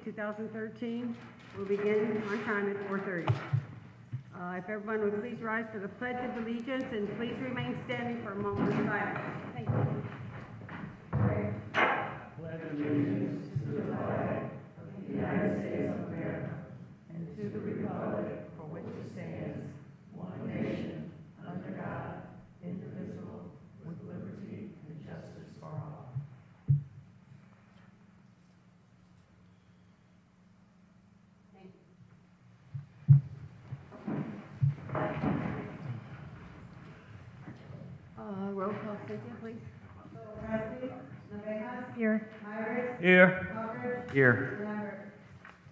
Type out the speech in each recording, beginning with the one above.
2013. We'll begin on time at 4:30. If everyone would please rise for the Pledge of Allegiance and please remain standing for a moment of silence. Thank you. Pledge allegiance to the flag of the United States of America and to the republic for which it stands, one nation, under God, indivisible, with liberty and justice for all. Roll call, Cynthia, please. Here. Here. Here.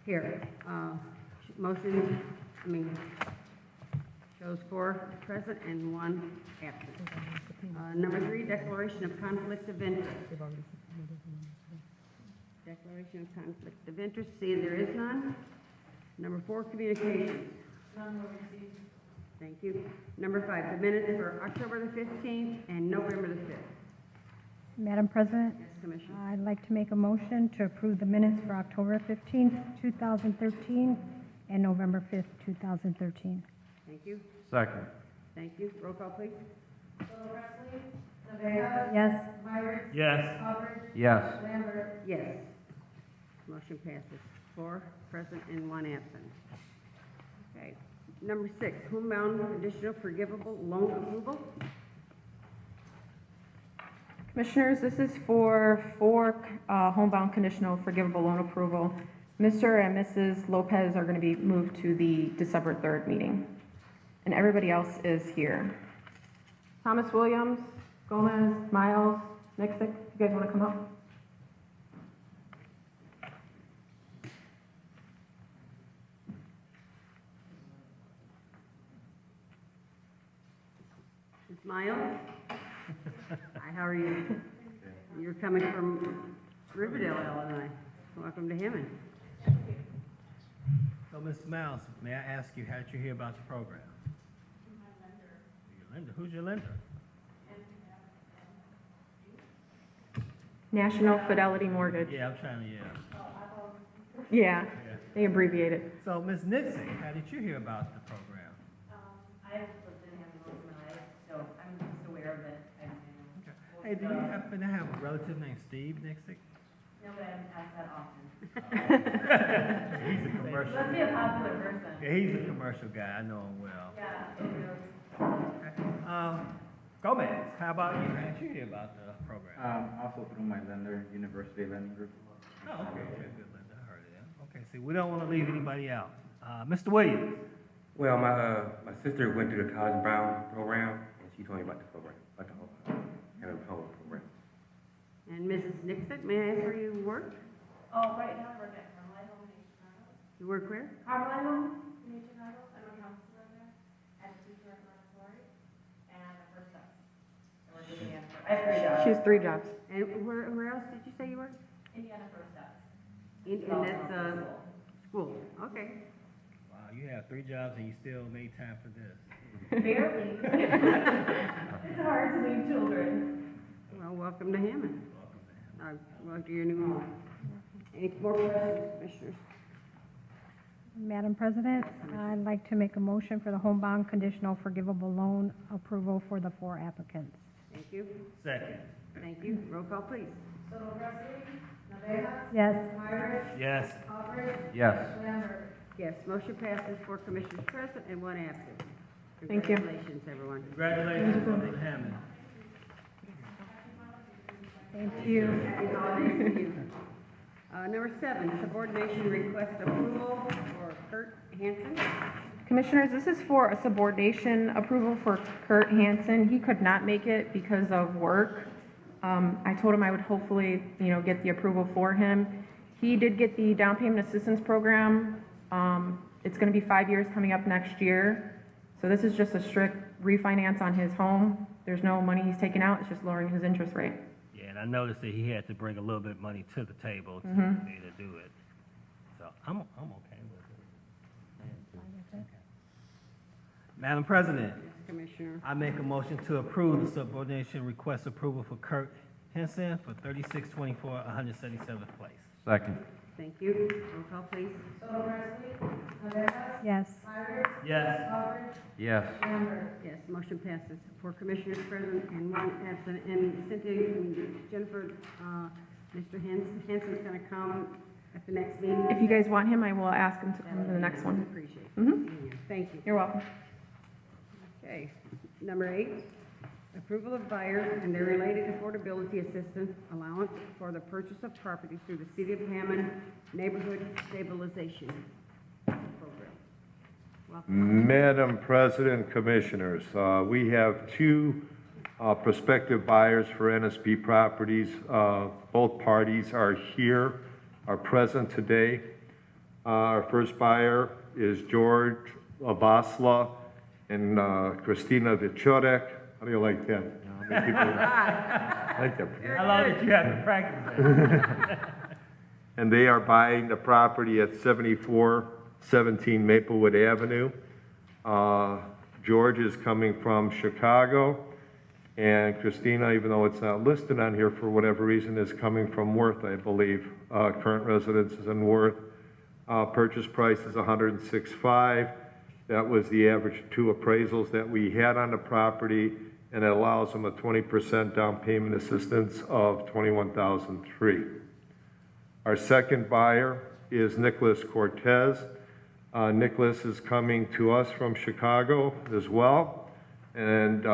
Here. Shows 4 present and 1 absent. Number 3, declaration of conflict of interest. Declaration of conflict of interest. See, there is none. Number 4, communications. None were received. Thank you. Number 5, the minutes for October the 15th and November the 5th. Madam President, Yes, Commissioner. I'd like to make a motion to approve the minutes for October 15th, 2013, and November 5th, 2013. Thank you. Second. Thank you. Roll call, please. Yes. Yes. Yes. Yes. Motion passes. 4 present and 1 absent. Okay. Number 6, homebound conditional forgivable loan approval. Commissioners, this is for 4 homebound conditional forgivable loan approval. Mr. and Mrs. Lopez are going to be moved to the December 3rd meeting. And everybody else is here. Thomas Williams, Gomez, Miles, Nixick, you guys want to come up? Ms. Miles? Hi, how are you? You're coming from Riverdale, Illinois. Welcome to Hammond. So, Mrs. Miles, may I ask you, how did you hear about the program? My lender. Your lender? Who's your lender? National Fidelity Mortgage. Yeah, I'm trying to, Yeah, they abbreviate it. So, Ms. Nixon, how did you hear about the program? I've lived in Hammond most of my life, so I'm just aware of it. Okay. Hey, do you happen to have a relative named Steve Nixick? No, but I haven't asked that often. He's a commercial. Must be a popular person. Yeah, he's a commercial guy. I know him well. Yeah, it is. Okay. Gomez, how about you? How did you hear about the program? Also through my lender, University Lending Group. Oh, okay, good. I heard of them. Okay, see, we don't want to leave anybody out. Mr. Williams. Well, my sister went through the College Brown program, and she told me about the program, about the whole program. And Mrs. Nixon, may I ask where you work? Oh, right now I work at Carmelite Home in Chicago. You work where? Carmelite Home in Chicago. I'm a counselor there and a teacher at Montessori and a first step. And we're doing it. I have 3 jobs. She has 3 jobs. And where else did you say you work? Indiana first steps. And that's school. Okay. Wow, you have 3 jobs and you still made time for this. Barely. It's hard to leave children. Well, welcome to Hammond. Welcome to your new home. Any more questions, Commissioners? Madam President, I'd like to make a motion for the homebound conditional forgivable loan approval for the 4 applicants. Thank you. Second. Thank you. Roll call, please. Yes. Yes. Yes. Yes, motion passes 4 commissioners present and 1 absent. Thank you. Congratulations, everyone. Congratulations, Mr. Hammond. Thank you. Happy holidays to you. Number 7, subordination request approval for Kurt Hansen. Commissioners, this is for a subordination approval for Kurt Hansen. He could not make it because of work. I told him I would hopefully, get the approval for him. He did get the down payment assistance program. It's going to be 5 years coming up next year. So this is just a strict refinance on his home. There's no money he's taking out. It's just lowering his interest rate. Yeah, and I noticed that he had to bring a little bit of money to the table to be able to do it. So I'm okay with it. Madam President, Yes, Commissioner. I make a motion to approve the subordination request approval for Kurt Henson for 3624 177th place. Second. Thank you. Roll call, please. Solo Presley, Cabejas, Yes. Myers, Yes. Albert, Yes. Lambert. Yes, motion passes. 4 commissioners present and 1 absent. And Cynthia and Jennifer, Mr. Hanson's going to come at the next meeting. If you guys want him, I will ask him to come to the next one. Appreciate it. Mhm. Thank you. You're welcome. Okay. Number 8, approval of buyers and their related affordability assistance allowance for the purchase of property through the City of Hammond Neighborhood Stabilization Program. Welcome. Madam President, Commissioners, we have 2 prospective buyers for NSP properties. Both parties are here, are present today. Our first buyer is George Abasla and Christina Vichorek. How do you like that? How many people like that? How long did you have to practice that? And they are buying the property at 7417 Maplewood Avenue. George is coming from Chicago, and Christina, even though it's not listed on here for whatever reason, is coming from Worth, I believe. Current residence is in Worth. Purchase price is $106,500. That was the average 2 appraisals that we had on the property, and it allows them a 20% down payment assistance of $21,003. Our second buyer is Nicholas Cortez. Nicholas is coming to us from Chicago as well, and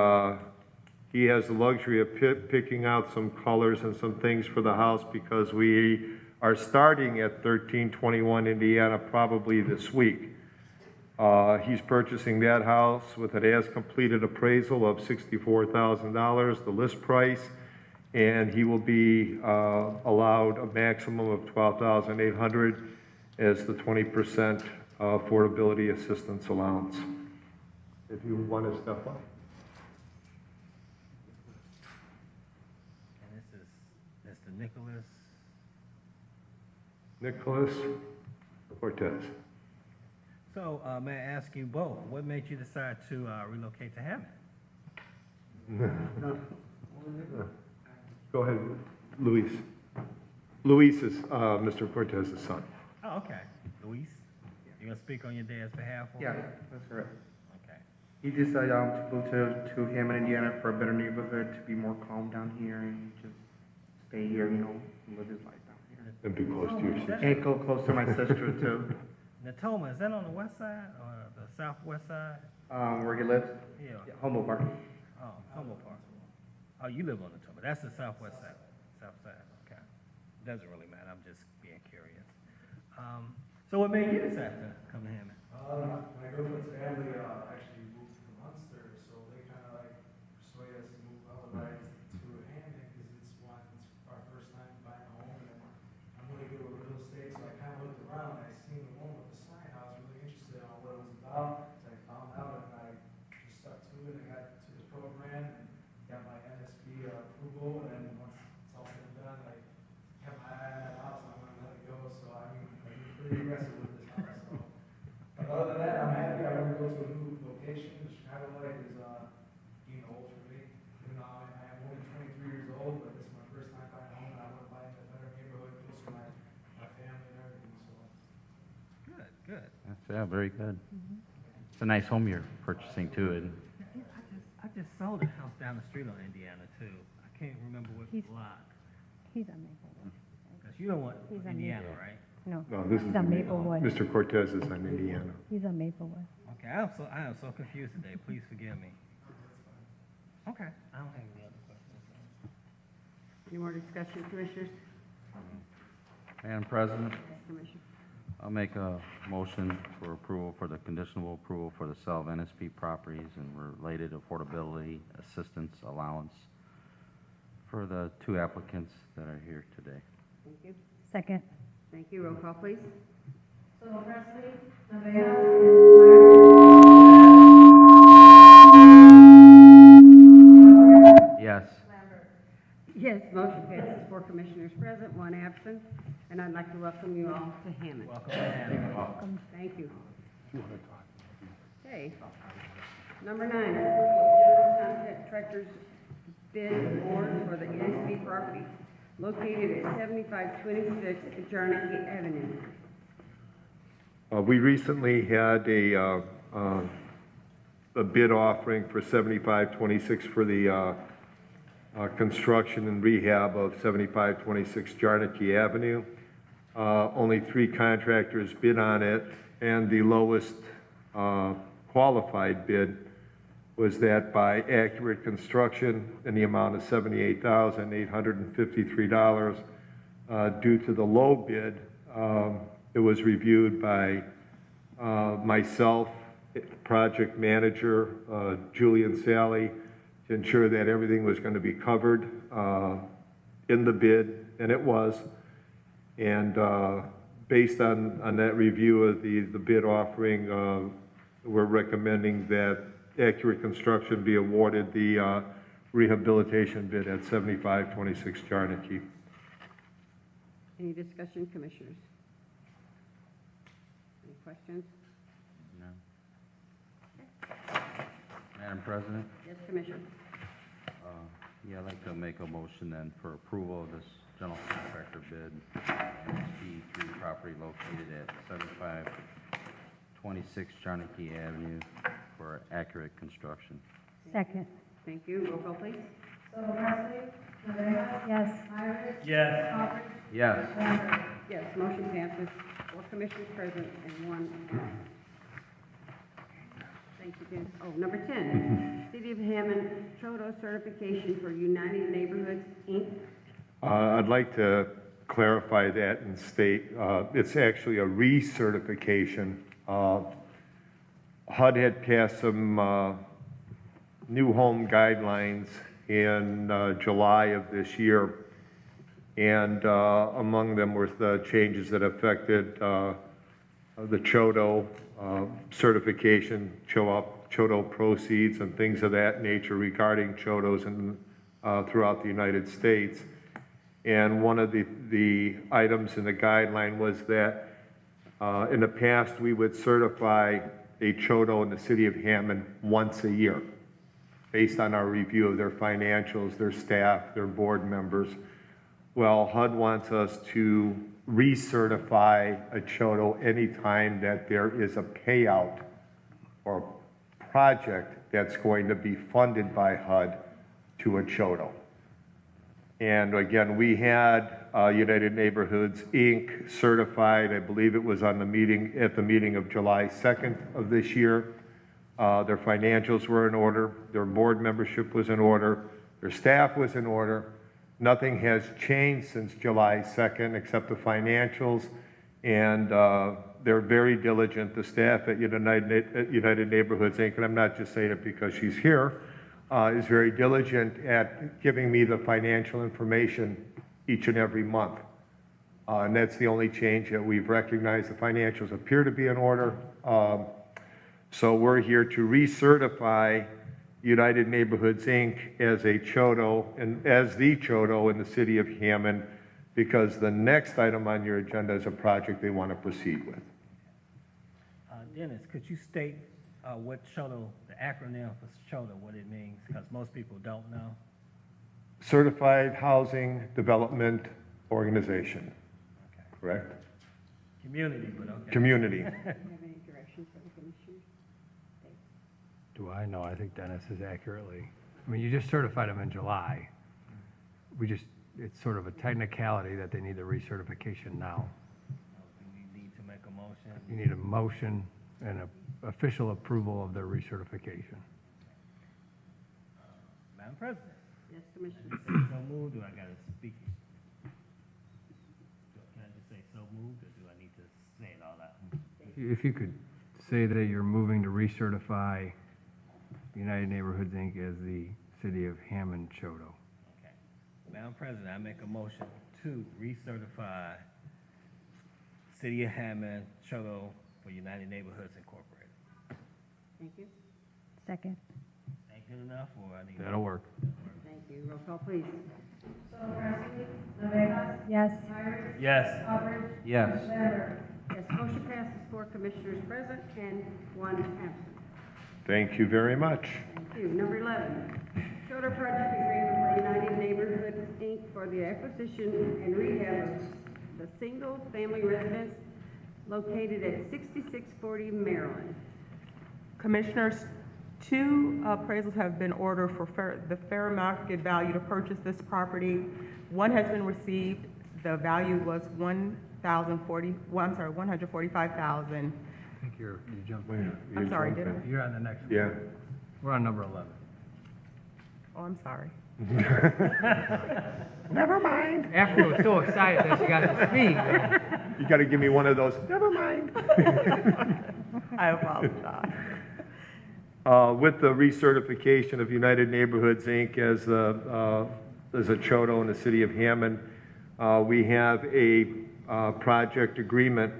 he has the luxury of picking out some colors and some things for the house because we are starting at 1321 Indiana probably this week. He's purchasing that house with an as-completed appraisal of $64,000, the list price, and he will be allowed a maximum of $12,800 as the 20% affordability assistance allowance. If you want to step up. And this is Mr. Nicholas. Nicholas Cortez. So, may I ask you both, what made you decide to relocate to Hammond? Go ahead, Luis. Luis is Mr. Cortez's son. Oh, okay. Luis, you gonna speak on your dad's behalf? Yeah, that's correct. Okay. He decided to move to Hammond, Indiana for a better neighborhood, to be more calm down here and just stay here, you know, live his life down here. And be close to your sister. And go close to my sister too, Natoma, is that on the west side or the southwest side? where he lives, Yeah. Humboldt Park. Oh, Humboldt Park. Oh, you live on Natoma. That's the southwest side. South side. Okay. Doesn't really matter. I'm just being curious. So what made you decide to come to Hammond? My girlfriend's family actually moved to Munster, so they kind of like persuaded us to move otherwise to Hammond because it's our first time buying a home, and I'm really good with real estate, so I kind of looked around and I seen the one with the sign. I was really interested on what it was about, so I found out and I just stuck to it and got to the program and got my NSP approval, and then once it's all said and done, I kept my eye on that house and I wanted to let it go. So I mean, I've been pretty aggressive with this house. So. But other than that, I'm happy. I want to go to a new location. The Chicago life is getting old for me. You know, I'm only 23 years old, but this is my first time buying a home, and I want to buy in a better neighborhood, close to my family and everything. So. Good, good. Yeah, very good. It's a nice home you're purchasing too, and I just sold a house down the street on Indiana too. I can't remember what He's- lot. He's on Maplewood. Because you don't want He's on Indiana, Maplewood. right? No, No, this he's is on Maplewood. Mr. Cortez is on Indiana. He's on Maplewood. Okay, I am so confused today. Please forgive me. Okay, I don't have any other questions. Any more discussion, commissioners? Madam President, Commissioner. I'll make a motion for approval for the conditional approval for the sale of NSP properties and related affordability assistance allowance for the 2 applicants that are here today. Thank you. Second. Thank you. Roll call, please. Solo Presley, Cabejas, Yes. Lambert. Yes, motion passes. 4 commissioners present, 1 absent. And I'd like to welcome you all to Hammond. Welcome to Hammond. Thank you. Okay. Number 9, approval of general contractor's bid award for the NSP property located at 7526 Jarnaki Avenue. We recently had a bid offering for 7526 for the construction and rehab of 7526 Jarnaki Avenue. Only 3 contractors bid on it, and the lowest qualified bid was that by Accurate Construction in the amount of $78,853. Due to the low bid, it was reviewed by myself, project manager, Julian Sally, to ensure that everything was going to be covered in the bid, and it was. And based on that review of the bid offering, we're recommending that Accurate Construction be awarded the rehabilitation bid at 7526 Jarnaki. Any discussion, commissioners? Any questions? No. Madam President? Yes, Commissioner. Yeah, I'd like to make a motion then for approval of this general contractor bid, NSP3 property located at 7526 Jarnaki Avenue for Accurate Construction. Second. Thank you. Roll call, please. Yes. Yes. Yes. Yes, motion passes. 4 commissioners present and 1 absent. Thank you, Jen. Oh, number 10, City of Hammond Chodo certification for United Neighborhoods, Inc. I'd like to clarify that and state it's actually a recertification. HUD had passed some new home guidelines in July of this year, and among them were the changes that affected the Chodo certification, Chodo proceeds, and things of that nature regarding Chodos throughout the United States. And one of the items in the guideline was that in the past we would certify a Chodo in the city of Hammond once a year, based on our review of their financials, their staff, their board members. Well, HUD wants us to recertify a Chodo anytime that there is a payout or project that's going to be funded by HUD to a Chodo. And again, we had United Neighborhoods, Inc. certified, I believe it was on the meeting, at the meeting of July 2nd of this year. Their financials were in order, their board membership was in order, their staff was in order. Nothing has changed since July 2nd except the financials, and they're very diligent. The staff at United Neighborhoods, Inc., and I'm not just saying it because she's here, is very diligent at giving me the financial information each and every month. And that's the only change that we've recognized. The financials appear to be in order. So we're here to recertify United Neighborhoods, Inc. as a Chodo, and as the Chodo in the city of Hammond, because the next item on your agenda is a project they want to proceed with. Dennis, could you state what Chodo, the acronym for Chodo, what it means? Because most people don't know. Certified Housing Development Organization, Okay. correct? Community, but okay. Community. Do you have any direction for the commissioners? Do I know? I think Dennis is accurately. I mean, you just certified them in July. It's sort of a technicality that they need the recertification now. Do we need to make a motion? You need a motion and an official approval of their recertification. Madam President, Yes, Commissioner. so moved, or I gotta speak? Can I just say so moved, or do I need to say it all out? If you could say that you're moving to recertify United Neighborhoods, Inc. as the City of Hammond Chodo. Okay. Madam President, I make a motion to recertify City of Hammond Chodo for United Neighborhoods Incorporated. Thank you. Second. Ain't good enough, or I need? That'll work. Thank you. Roll call, please. Yes. Yes. Yes. Yes, motion passes. 4 commissioners present and 1 absent. Thank you very much. Thank you. Number 11, Shoulder project agreement for United Neighborhoods, Inc. for the acquisition and rehab of the single-family residence located at 6640 Maryland. Commissioners, two appraisals have been ordered for the fair market value to purchase this property. One has been received. The value was $145,000. I think you jumped in. I'm sorry, did I? You're on the next one. Yeah. We're on number 11. Oh, I'm sorry. Never mind. After was so excited that she got to speak. You got to give me one of those, never mind. I apologize. With the recertification of United Neighborhoods, Inc. as a CHOTO in the city of Hammond, we have a project agreement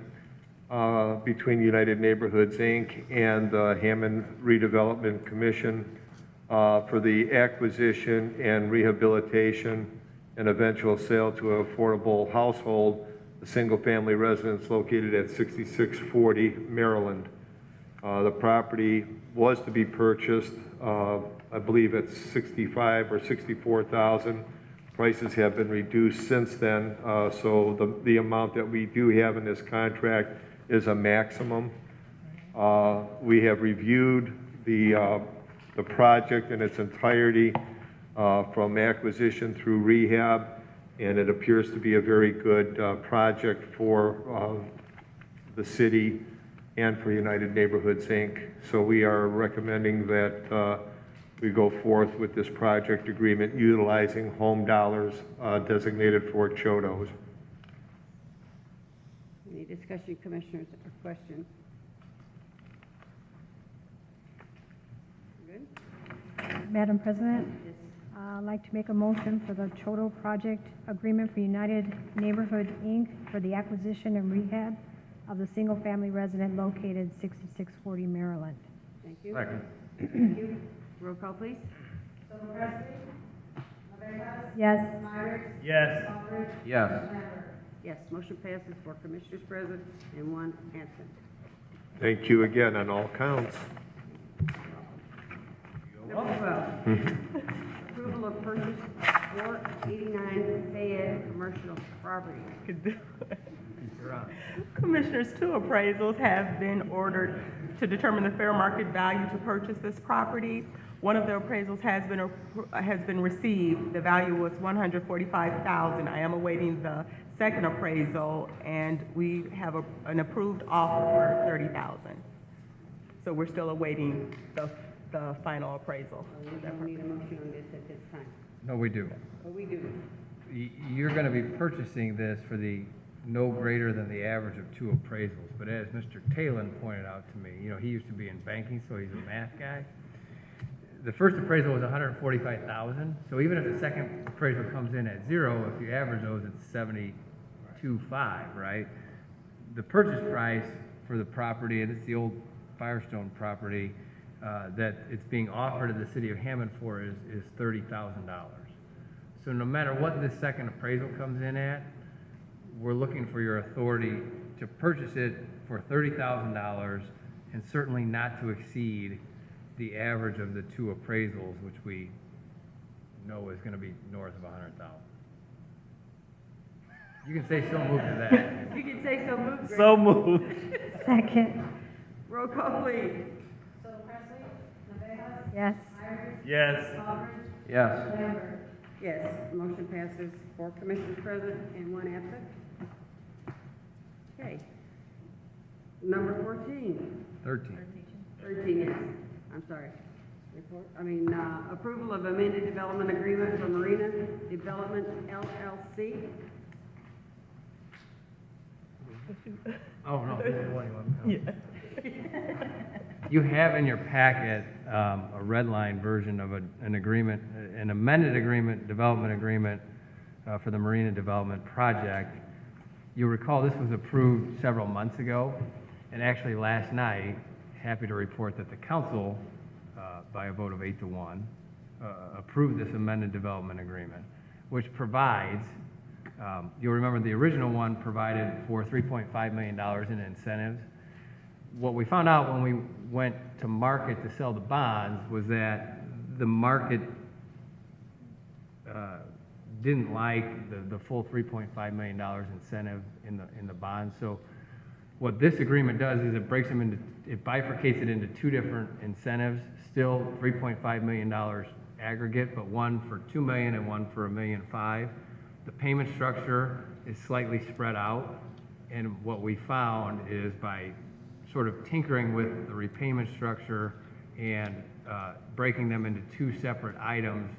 between United Neighborhoods, Inc. and the Hammond Redevelopment Commission for the acquisition and rehabilitation and eventual sale to an affordable household, a single-family residence located at 6640 Maryland. The property was to be purchased, I believe at $65,000 or $64,000. Prices have been reduced since then, so the amount that we do have in this contract is a maximum. We have reviewed the project in its entirety from acquisition through rehab, and it appears to be a very good project for the city and for United Neighborhoods, Inc. So we are recommending that we go forth with this project agreement utilizing home dollars designated for CHOTOs. Any discussion, commissioners, or questions? Good? Madam President, I'd like to make a motion for the CHOTO project agreement for United Neighborhoods, Inc. for the acquisition and rehab of the single-family resident located 6640 Maryland. Thank you. Second. Thank you. Roll call, please. Yes. Yes. Yes. Yes, motion passes for commissioners present and one absent. Thank you again on all counts. Number 12, approval of purchase 489 Fayette commercial property. Commissioners, two appraisals have been ordered to determine the fair market value to purchase this property. One of the appraisals has been received. The value was $145,000. I am awaiting the second appraisal, and we have an approved offer for $30,000. So we're still awaiting the final appraisal. We don't need a motion on this at this time. No, we do. But we do. You're going to be purchasing this for the no greater than the average of two appraisals. But as Mr. Talon pointed out to me, he used to be in banking, so he's a math guy. The first appraisal was $145,000. So even if the second appraisal comes in at zero, if you average those, it's $72,500, right? The purchase price for the property, and it's the old Firestone property, that it's being offered to the city of Hammond for is $30,000. So no matter what this second appraisal comes in at, we're looking for your authority to purchase it for $30,000 and certainly not to exceed the average of the two appraisals, which we know is going to be north of $100,000. You can say so moved to that. You can say so moved. Greg. So moved. Second. Roll call, please. Yes. Yes. Yes. Yes, motion passes for commissioners present and one absent. Okay. Number 14. 13. 13, yes. I'm sorry. Approval of amended development agreement for Marina Development LLC. Oh, no, this is the one you want to know. You have in your packet a red line version of an agreement, an amended agreement, development agreement for the Marina Development Project. You'll recall this was approved several months ago, and actually last night, happy to report that the council, by a vote of 8-1, approved this amended development agreement, which provides, you'll remember the original one provided for $3.5 million in incentives. What we found out when we went to market to sell the bonds was that the market didn't like the full $3.5 million incentive in the bond. So what this agreement does is it bifurcates it into two different incentives, still $3.5 million aggregate, but one for $2 million and one for $1.5 million. The payment structure is slightly spread out, and what we found is by sort of tinkering with the repayment structure and breaking them into two separate items,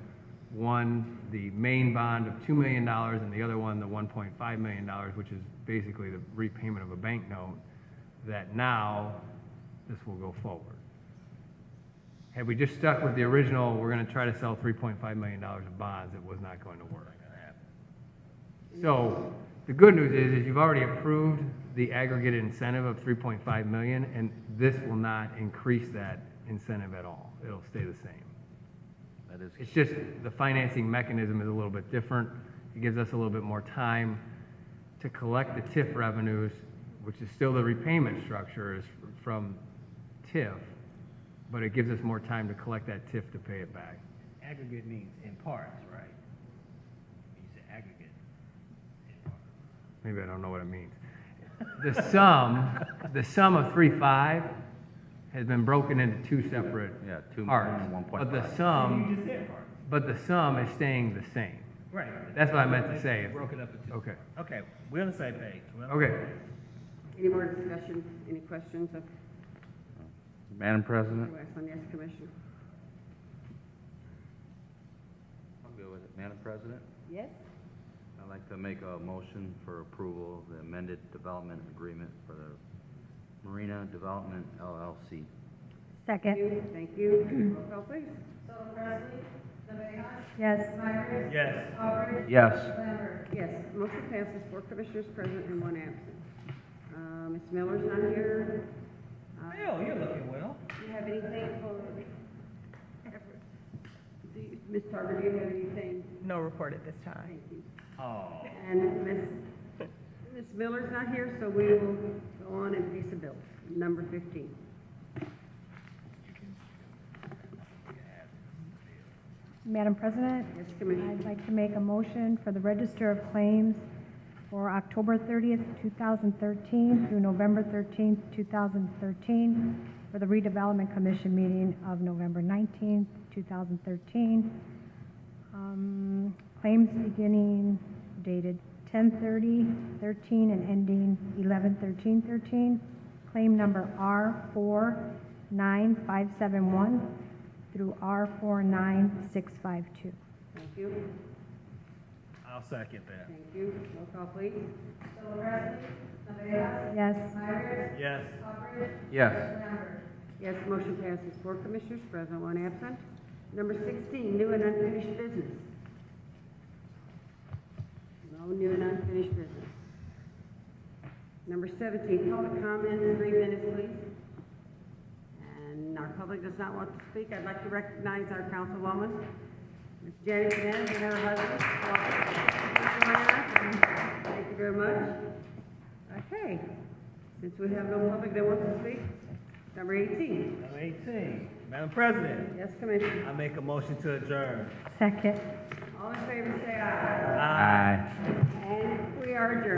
one, the main bond of $2 million, and the other one, the $1.5 million, which is basically the repayment of a bank note, that now this will go forward. Had we just stuck with the original, we're going to try to sell $3.5 million of bonds, it was not going to work. So the good news is you've already approved the aggregate incentive of $3.5 million, and this will not increase that incentive at all. It'll stay the same. That is, It's just the financing mechanism is a little bit different. It gives us a little bit more time to collect the TIF revenues, which is still the repayment structure is from TIF, but it gives us more time to collect that TIF to pay it back. Aggregate means in parts, right? You say aggregate in parts. Maybe I don't know what it means. The sum of 3.5 has been broken into two separate yeah, 2 parts. million and 1.5. But the You sum, just said parts. but the sum is staying the same. Right. That's what I meant to say. Broke it up into. Okay. Okay, we're on the same page. Okay. Any more discussion, any questions of Madam President? Mr. Westland? Yes, Commissioner. I'm good with it. Madam President? Yes? I'd like to make a motion for approval of the amended development agreement for the Marina Development LLC. Second. Thank you. Roll call, please. Yes. Yes. Yes. Yes, motion passes, 4 commissioners present and 1 absent. Ms. Miller's not here. Bill, you're looking well. Do you have anything for, Ms. Tarver, do you have anything? No report at this time. Thank you. Oh. And Ms. Miller's not here, so we will go on and pay some bills. Number 15. Madam President, Yes, Commissioner. I'd like to make a motion for the Register of Claims for October 30th, 2013 through November 13th, 2013, for the Redevelopment Commission meeting of November 19th, 2013. Claims beginning dated 10/30/13 and ending 11/13/13. Claim number R49571 through R49652. Thank you. I'll second that. Thank you. Roll call, please. Yes. Yes. Yes. Yes, motion passes, 4 commissioners present, 1 absent. Number 16, new and unfinished business. No new and unfinished business. Number 17, public comment, 3 minutes, please. And our public does not want to speak. I'd like to recognize our councilwoman, Ms. Janet Bennett, and her husband. Thank you very much. Okay, since we have no public that wants to speak, number 18. Number 18. Madam President, Yes, Commissioner. I make a motion to adjourn. Second. All in favor, say aye. Aye. And we are adjourned.